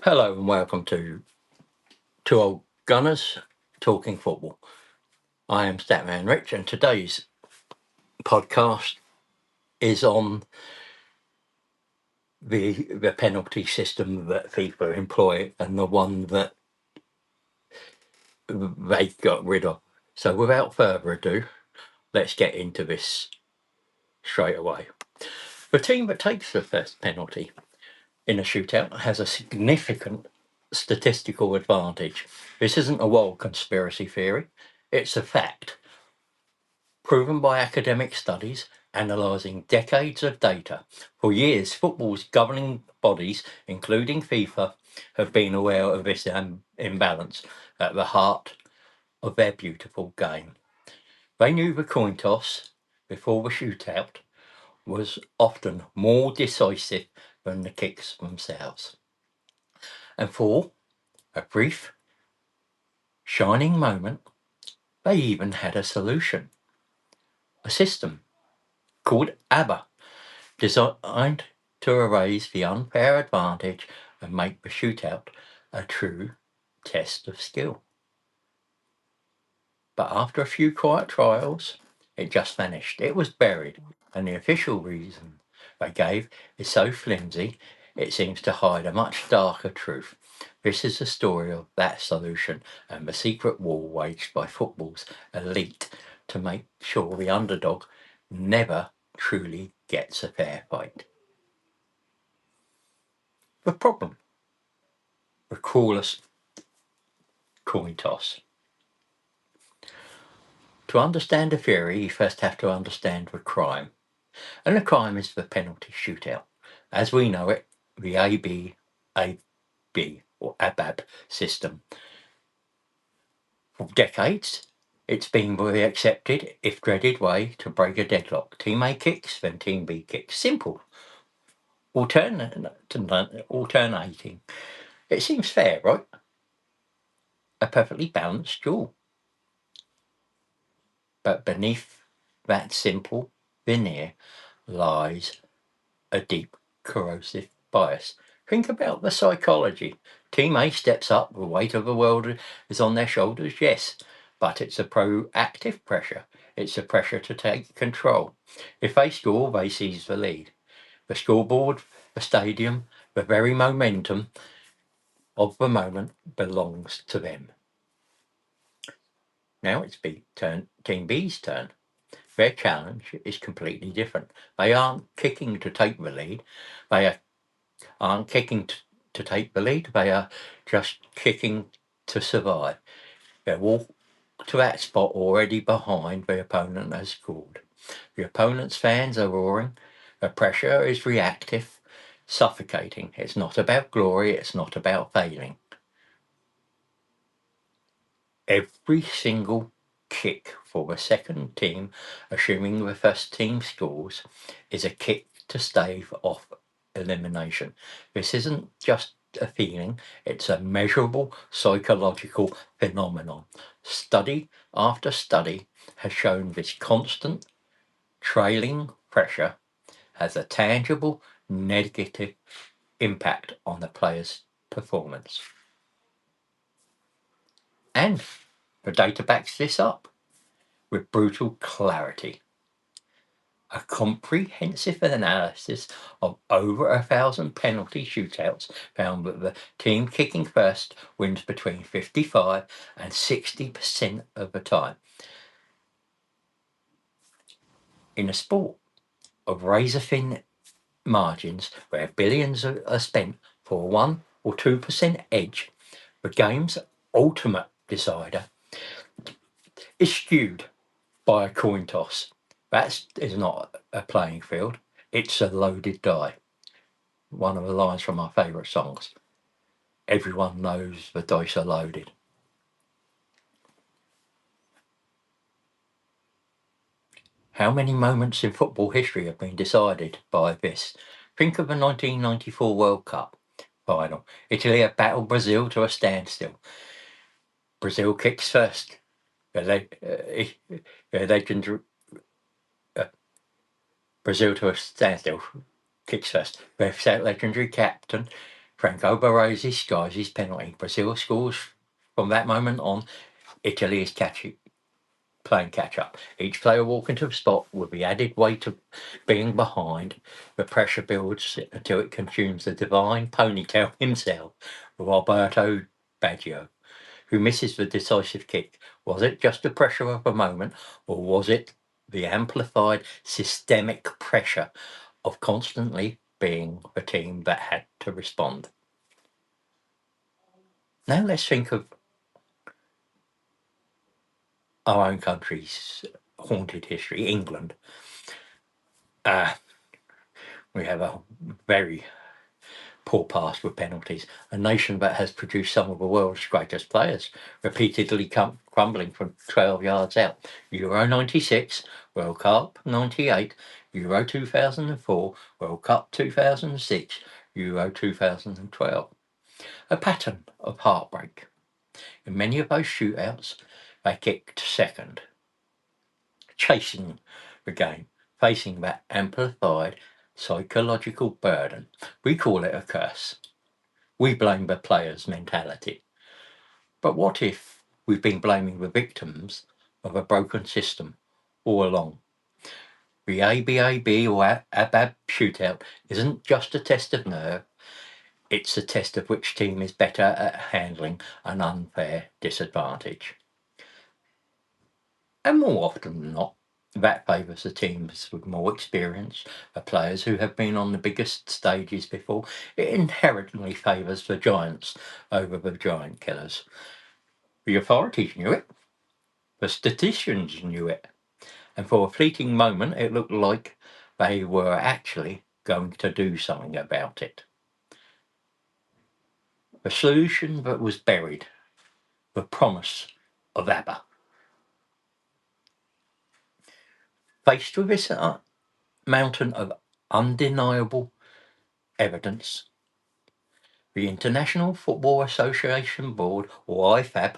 Hello and welcome to Two Old Gunners Talking Football. I am Statman Rich, and today's podcast is on the penalty system that FIFA employ and the one that they got rid of. So without further ado, let's get into this straight away. The team that takes the first penalty in a shootout has a significant statistical advantage. This isn't a wild conspiracy theory, it's a fact proven by academic studies analysing decades of data. For years, football's governing bodies, including FIFA, have been aware of this imbalance at the heart of their beautiful game. They knew the coin toss before the shootout was often more decisive than the kicks themselves. And for a brief, shining moment, they even had a solution. A system called ABBA, designed to erase the unfair advantage and make the shootout a true test of skill. But after a few quiet trials, it just vanished. It was buried, and the official reason they gave is so flimsy it seems to hide a much darker truth. This is the story of that solution and the secret war waged by football's elite to make sure the underdog never truly gets a fair fight. The problem, the cruelest coin toss. To understand the theory, you first have to understand the crime. And the crime is the penalty shootout. As we know it, the ABAB or ABAB system. For decades, it's been the accepted, if dreaded, way to break a deadlock. Team A kicks, then Team B kicks. Simple. Alternating. It seems fair, right? A perfectly balanced duel. But beneath that simple veneer lies a deep corrosive bias. Think about the psychology. Team A steps up, the weight of the world is on their shoulders, yes, but it's a proactive pressure. It's a pressure to take control. If they score, they seize the lead. The scoreboard, the stadium, the very momentum of the moment belongs to them. Now it's Team B's turn. Their challenge is completely different. They aren't kicking to take the lead. They aren't kicking to take the lead. They are just kicking to survive. They walk to that spot already behind the opponent has scored. The opponent's fans are roaring. The pressure is reactive, suffocating. It's not about glory. It's not about failing. Every single kick for the second team, assuming the first team scores, is a kick to stave off elimination. This isn't just a feeling, it's a measurable psychological phenomenon. Study after study has shown this constant trailing pressure has a tangible negative impact on the player's performance. And the data backs this up with brutal clarity. A comprehensive analysis of over 1,000 penalty shootouts found that the team kicking first wins between 55 and 60% of the time. In a sport of razor-thin margins where billions are spent for a 1 or 2% edge, the game's ultimate decider is skewed by a coin toss. That is not a playing field, it's a loaded die. One of the lines from my favourite songs. Everyone knows the dice are loaded. How many moments in football history have been decided by this? Think of the 1994 World Cup final. Italy have battled Brazil to a standstill. Brazil kicks first. Their legendary Brazil to a standstill. Kicks first. Their legendary captain Franco Baresi skies his penalty. Brazil scores from that moment on. Italy is playing catch up. Each player walking to the spot with the added weight of being behind. The pressure builds until it consumes the divine ponytail himself, Roberto Baggio, who misses the decisive kick. Was it just the pressure of a moment, or was it the amplified systemic pressure of constantly being the team that had to respond? Now let's think of our own country's haunted history, England. Uh, we have a very poor past with penalties, a nation that has produced some of the world's greatest players, repeatedly crumbling from 12 yards out. Euro 96, World Cup 98, Euro 2004, World Cup 2006, Euro 2012. A pattern of heartbreak. In many of those shootouts, they kicked second, chasing the game, facing that amplified psychological burden. We call it a curse. We blame the players' mentality. But what if we've been blaming the victims of a broken system all along? The ABAB or ABAB shootout isn't just a test of nerve, it's a test of which team is better at handling an unfair disadvantage. And more often than not, that favours the teams with more experience, the players who have been on the biggest stages before. It inherently favours the giants over the giant killers. The authorities knew it, the statisticians knew it, and for a fleeting moment it looked like they were actually going to do something about it. The solution that was buried, the promise of ABBA. Faced with this mountain of undeniable evidence, the International Football Association Board, or IFAB,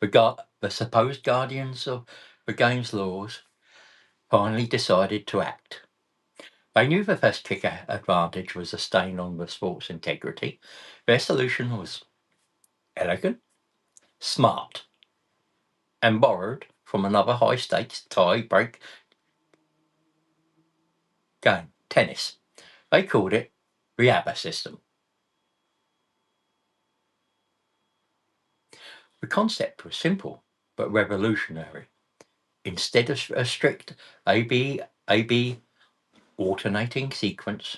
the supposed guardians of the game's laws, finally decided to act. They knew the first kick advantage was a stain on the sport's integrity. Their solution was elegant, smart, and borrowed from another high-stakes tie-break game, tennis. They called it the ABBA system. The concept was simple but revolutionary. Instead of a strict AB alternating sequence,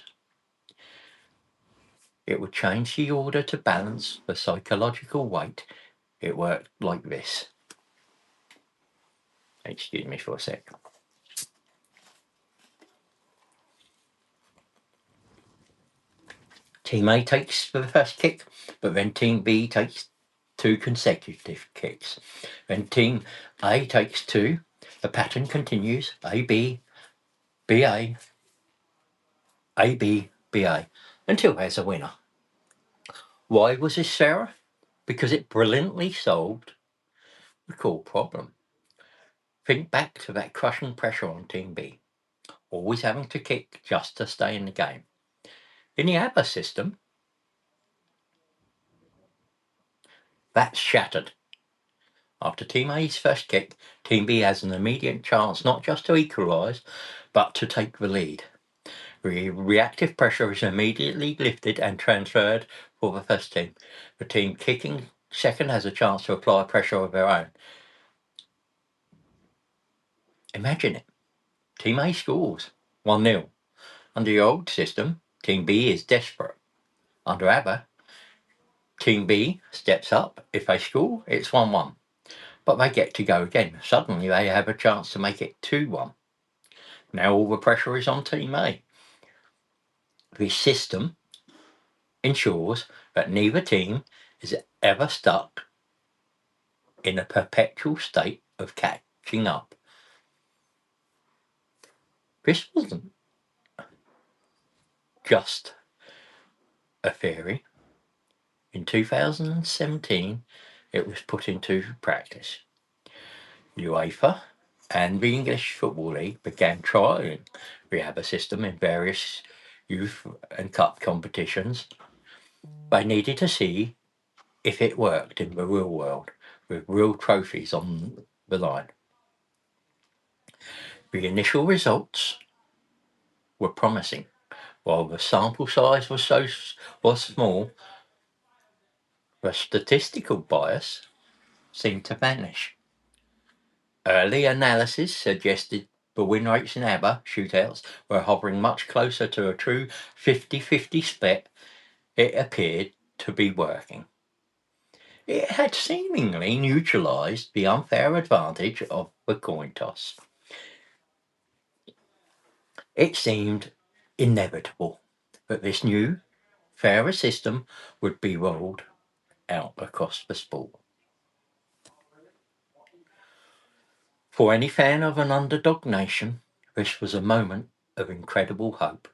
it would change the order to balance the psychological weight. It worked like this. Excuse me for a sec. Team A takes the first kick, but then Team B takes 2 consecutive kicks. Then Team A takes 2. The pattern continues. A, B, B, A, A, B, B, A, until there's a winner. Why was this fairer? Because it brilliantly solved the core problem. Think back to that crushing pressure on Team B, always having to kick just to stay in the game. In the ABBA system, that's shattered. After Team A's first kick, Team B has an immediate chance not just to equalise, but to take the lead. Reactive pressure is immediately lifted and transferred for the first team. The team kicking second has a chance to apply pressure of their own. Imagine it. Team A scores 1-0. Under the old system, Team B is desperate. Under ABBA, Team B steps up. If they score, it's 1-1. But they get to go again. Suddenly they have a chance to make it 2-1. Now all the pressure is on Team A. This system ensures that neither team is ever stuck in a perpetual state of catching up. This wasn't just a theory. In 2017, it was put into practice. UEFA and the English Football League began trialling the ABBA system in various youth and cup competitions, they needed to see if it worked in the real world, with real trophies on the line. The initial results were promising. While the sample size was small, the statistical bias seemed to vanish. Early analysis suggested the win rates in ABBA shootouts were hovering much closer to a true 50-50 split. It appeared to be working. It had seemingly neutralised the unfair advantage of the coin toss. It seemed inevitable that this new, fairer system would be rolled out across the sport. For any fan of an underdog nation, this was a moment of incredible hope.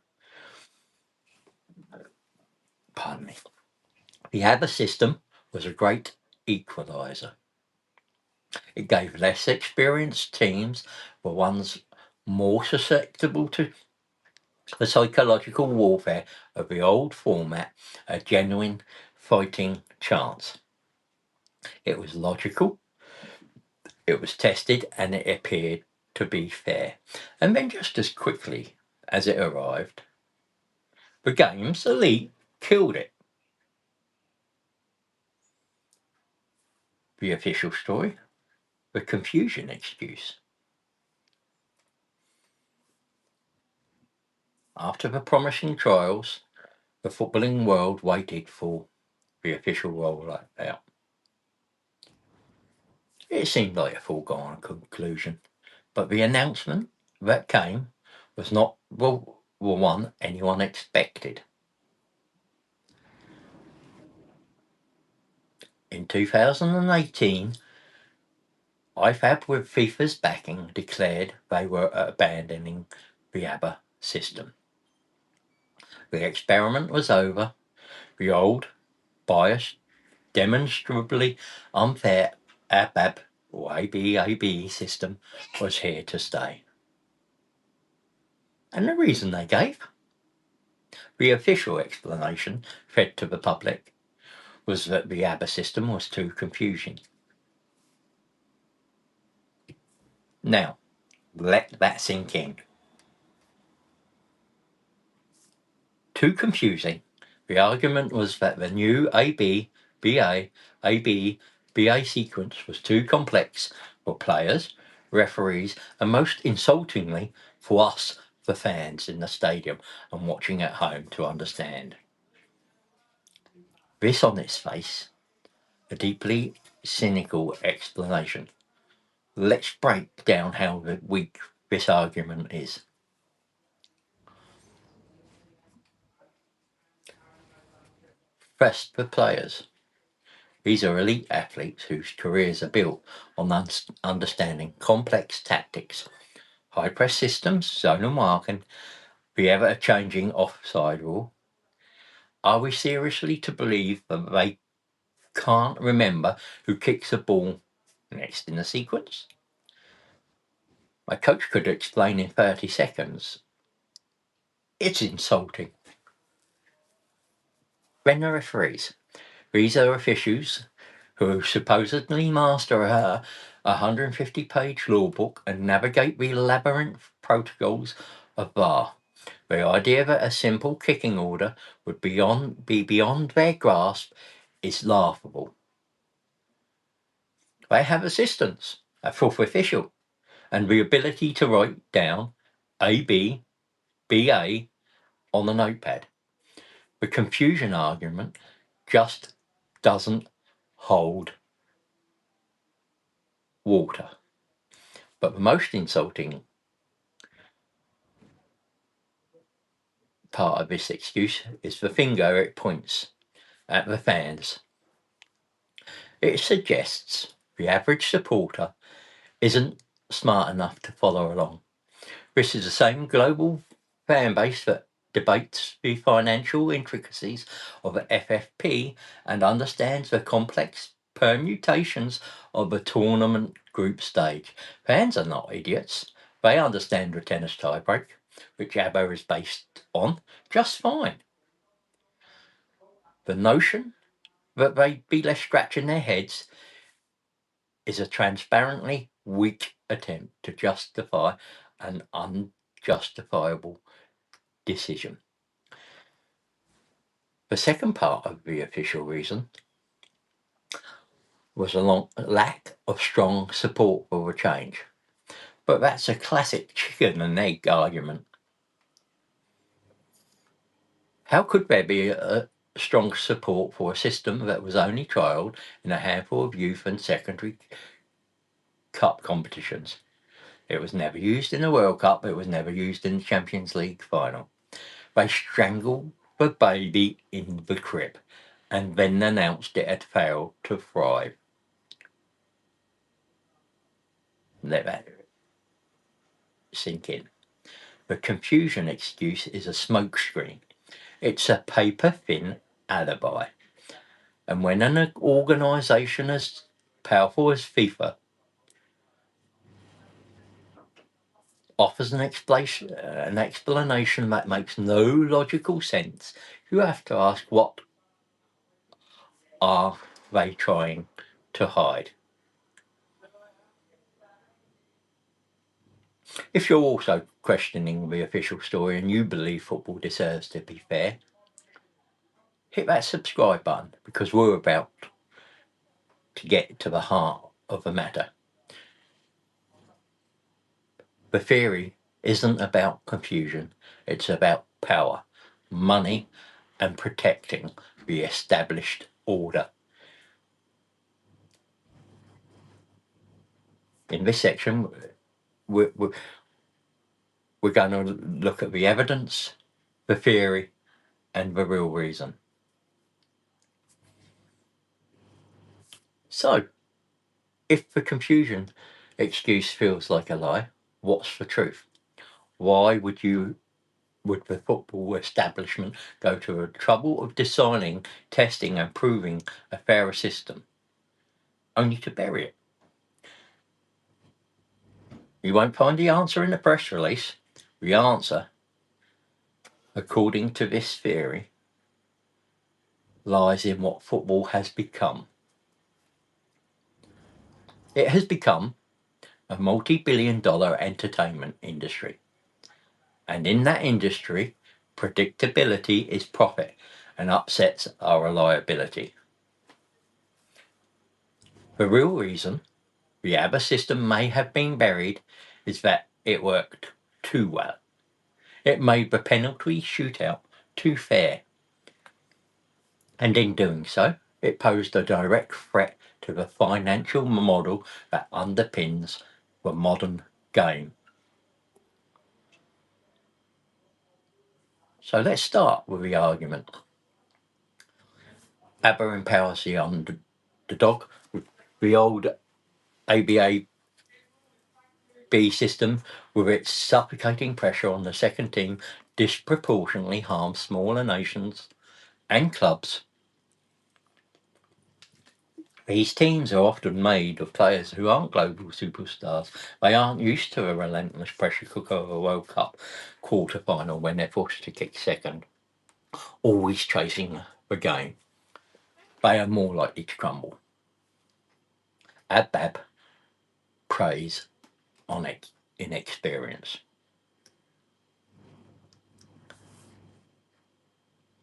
Pardon me. The ABBA system was a great equaliser. It gave less experienced teams, the ones more susceptible to the psychological warfare of the old format, a genuine fighting chance. It was logical, it was tested, and it appeared to be fair. And then, just as quickly as it arrived, the game's elite killed it. The official story, the confusion excuse. After the promising trials, the footballing world waited for the official rollout. It seemed like a foregone conclusion, but the announcement that came was not the one anyone expected. In 2018, IFAB, with FIFA's backing, declared they were abandoning the ABBA system. The experiment was over. The old, biased, demonstrably unfair ABAB or ABAB system was here to stay. And the reason they gave? The official explanation, fed to the public, was that the ABBA system was too confusing. Now, let that sink in. Too confusing. The argument was that the new AB, BA, AB, BA sequence was too complex for players, referees, and most insultingly for us, the fans in the stadium and watching at home, to understand. This on its face, a deeply cynical explanation. Let's break down how weak this argument is. First, the players. These are elite athletes whose careers are built on understanding complex tactics, high press systems, zonal marking, the ever changing offside rule. Are we seriously to believe that they can't remember who kicks a ball next in the sequence? My coach could explain in 30 seconds. It's insulting. Then the referees. These are officials who supposedly master a 150-page law book and navigate the labyrinth protocols of VAR. The idea that a simple kicking order would be beyond their grasp is laughable. They have assistants, a fourth official, and the ability to write down AB, BA on the notepad. The confusion argument just doesn't hold water. But the most insulting part of this excuse is the finger it points at the fans. It suggests the average supporter isn't smart enough to follow along. This is the same global fan base that debates the financial intricacies of the FFP and understands the complex permutations of the tournament group stage. Fans are not idiots. They understand the tennis tiebreak. which ABBA is based on, just fine. The notion that they'd be left scratching their heads is a transparently weak attempt to justify an unjustifiable decision. The second part of the official reason was a lack of strong support for the change. But that's a classic chicken and egg argument. How could there be a strong support for a system that was only trialled in a handful of youth and secondary cup competitions? It was never used in the World Cup, it was never used in the Champions League final. They strangled the baby in the crib and then announced it had failed to thrive. Let that sink in. The confusion excuse is a smokescreen. It's a paper-thin alibi. And when an organisation as powerful as FIFA offers an explanation that makes no logical sense, you have to ask, what are they trying to hide? If you're also questioning the official story and you believe football deserves to be fair, hit that subscribe button, because we're about to get to the heart of the matter. The theory isn't about confusion, it's about power, money, and protecting the established order. In this section, we're going to look at the evidence, the theory, and the real reason. So, if the confusion excuse feels like a lie, what's the truth? Why would the football establishment go to the trouble of designing, testing, and proving a fairer system, only to bury it? You won't find the answer in the press release. The answer, according to this theory, lies in what football has become. It has become a multi-billion-dollar entertainment industry. And in that industry, predictability is profit and upsets are a liability. The real reason the ABBA system may have been buried is that it worked too well. It made the penalty shootout too fair. And in doing so, it posed a direct threat to the financial model that underpins the modern game. So let's start with the argument. ABBA empowers the underdog. The old ABA B system, with its suffocating pressure on the second team, disproportionately harms smaller nations and clubs. These teams are often made of players who aren't global superstars. They aren't used to a relentless pressure cooker of a World Cup quarter-final when they're forced to kick second, always chasing the game. They are more likely to crumble. ABAB preys on inexperience.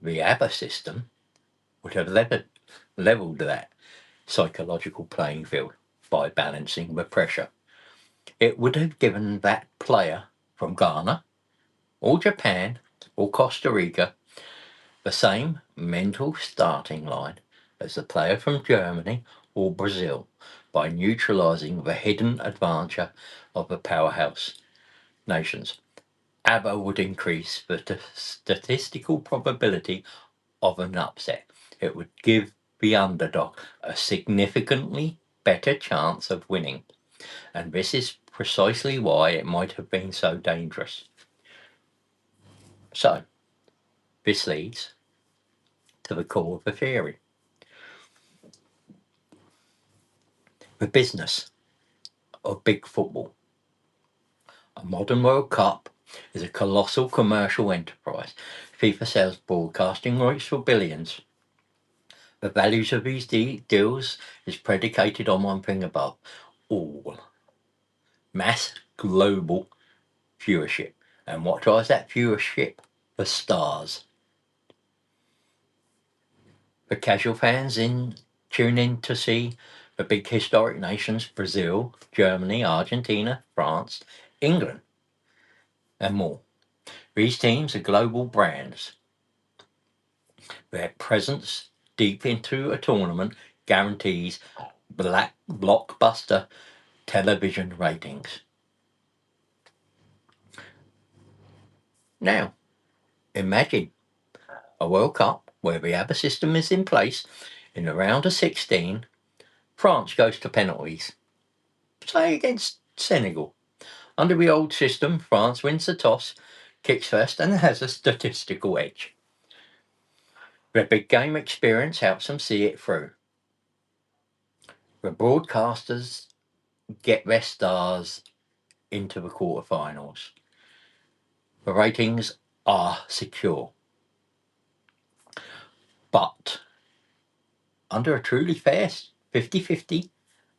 The ABBA system would have levelled that psychological playing field by balancing the pressure. It would have given that player from Ghana or Japan or Costa Rica the same mental starting line as the player from Germany or Brazil by neutralising the hidden advantage of the powerhouse nations. ABBA would increase the statistical probability of an upset. It would give the underdog a significantly better chance of winning. And this is precisely why it might have been so dangerous. So, this leads to the core of the theory. The business of big football. A modern World Cup is a colossal commercial enterprise. FIFA sells broadcasting rights for billions. The values of these deals is predicated on one thing above all: mass global viewership. And what drives that viewership? The stars. The casual fans tune in to see the big historic nations: Brazil, Germany, Argentina, France, England, and more. These teams are global brands. Their presence deep into a tournament guarantees blockbuster television ratings. Now, imagine a World Cup where the ABBA system is in place. In the round of 16, France goes to penalties, say against Senegal. Under the old system, France wins the toss, kicks first, and has a statistical edge. Their big game experience helps them see it through. The broadcasters get their stars into the quarterfinals. The ratings are secure. But under a truly fair 50-50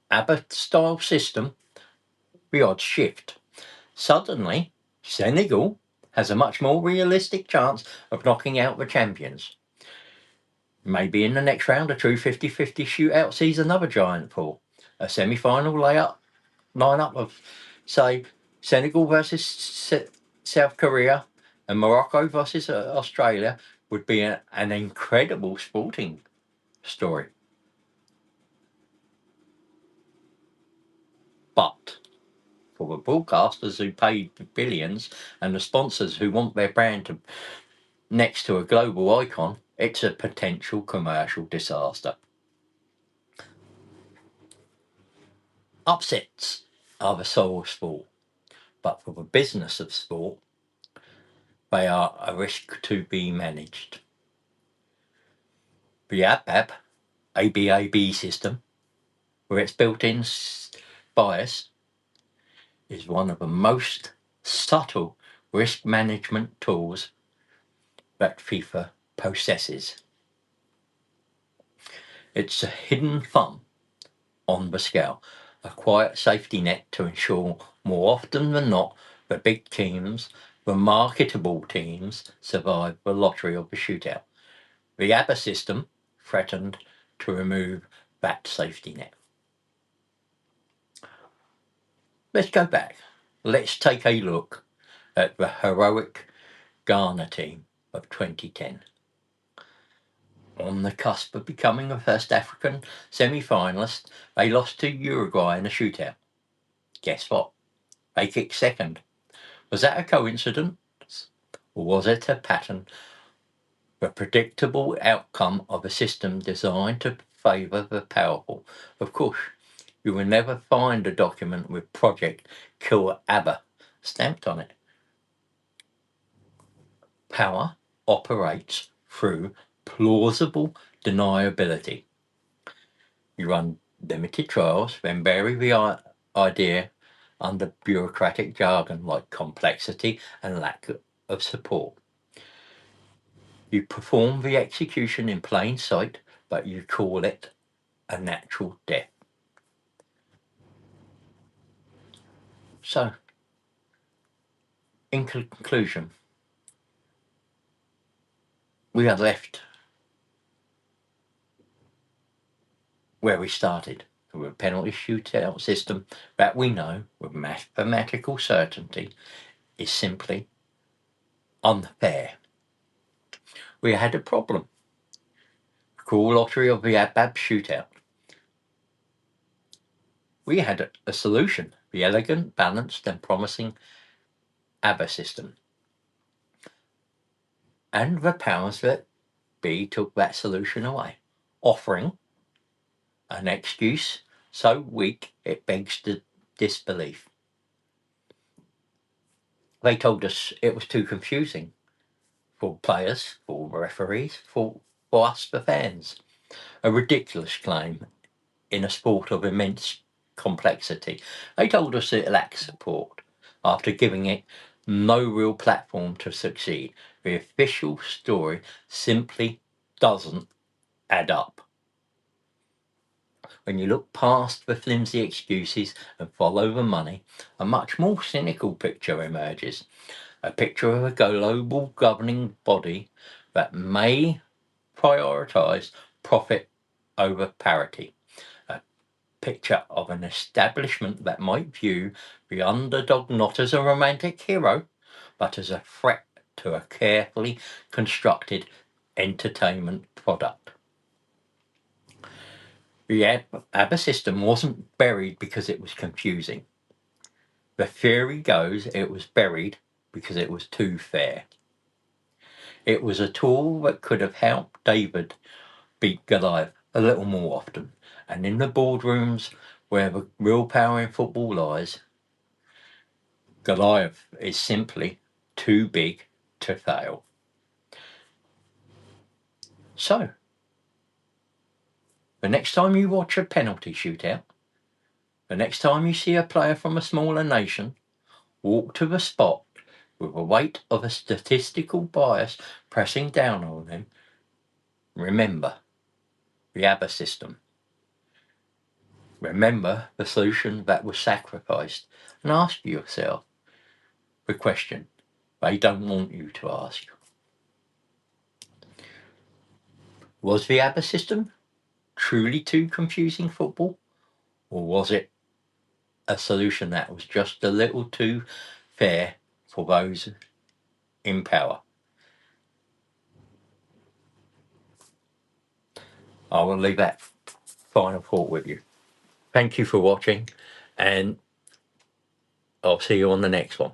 ABBA-style system, the odds shift. Suddenly, Senegal has a much more realistic chance of knocking out the champions. Maybe in the next round, a true 50-50 shootout sees another giant fall. A semi-final lineup of, say, Senegal versus South Korea and Morocco versus Australia would be an incredible sporting story. But for the broadcasters who pay billions and the sponsors who want their brand next to a global icon, it's a potential commercial disaster. Upsets are the soul of sport, but for the business of sport, they are a risk to be managed. The ABAB system, with its built-in bias, is one of the most subtle risk management tools that FIFA possesses. It's a hidden thumb on the scale, a quiet safety net to ensure more often than not the big teams, the marketable teams, survive the lottery of the shootout. The ABBA system threatened to remove that safety net. Let's go back. Let's take a look at the heroic Ghana team of 2010. On the cusp of becoming the first African semi-finalist, they lost to Uruguay in a shootout. Guess what? They kicked second. Was that a coincidence? Or was it a pattern? The predictable outcome of a system designed to favour the powerful. Of course, you will never find a document with Project Kill ABBA stamped on it. Power operates through plausible deniability. You run limited trials, then bury the idea under bureaucratic jargon like complexity and lack of support. You perform the execution in plain sight, but you call it a natural death. So, in conclusion, we are left where we started, with a penalty shootout system that we know with mathematical certainty is simply unfair. We had a problem. Cruel lottery of the ABAB shootout. We had a solution, the elegant, balanced and promising ABBA system. And the powers that be took that solution away, offering an excuse so weak it begs disbelief. They told us it was too confusing for players, for referees, for us, the fans. A ridiculous claim in a sport of immense complexity. They told us it lacked support after giving it no real platform to succeed. The official story simply doesn't add up. When you look past the flimsy excuses and follow the money, a much more cynical picture emerges. A picture of a global governing body that may prioritise profit over parity. A picture of an establishment that might view the underdog not as a romantic hero, but as a threat to a carefully constructed entertainment product. The ABBA system wasn't buried because it was confusing. The theory goes it was buried because it was too fair. It was a tool that could have helped David beat Goliath a little more often. And in the boardrooms where the real power in football lies, Goliath is simply too big to fail. So, the next time you watch a penalty shootout, the next time you see a player from a smaller nation walk to the spot with the weight of a statistical bias pressing down on him, remember the ABBA system. Remember the solution that was sacrificed, and ask yourself the question they don't want you to ask. Was the ABBA system truly too confusing football? Or was it a solution that was just a little too fair for those in power? I will leave that final thought with you. Thank you for watching, and I'll see you on the next one.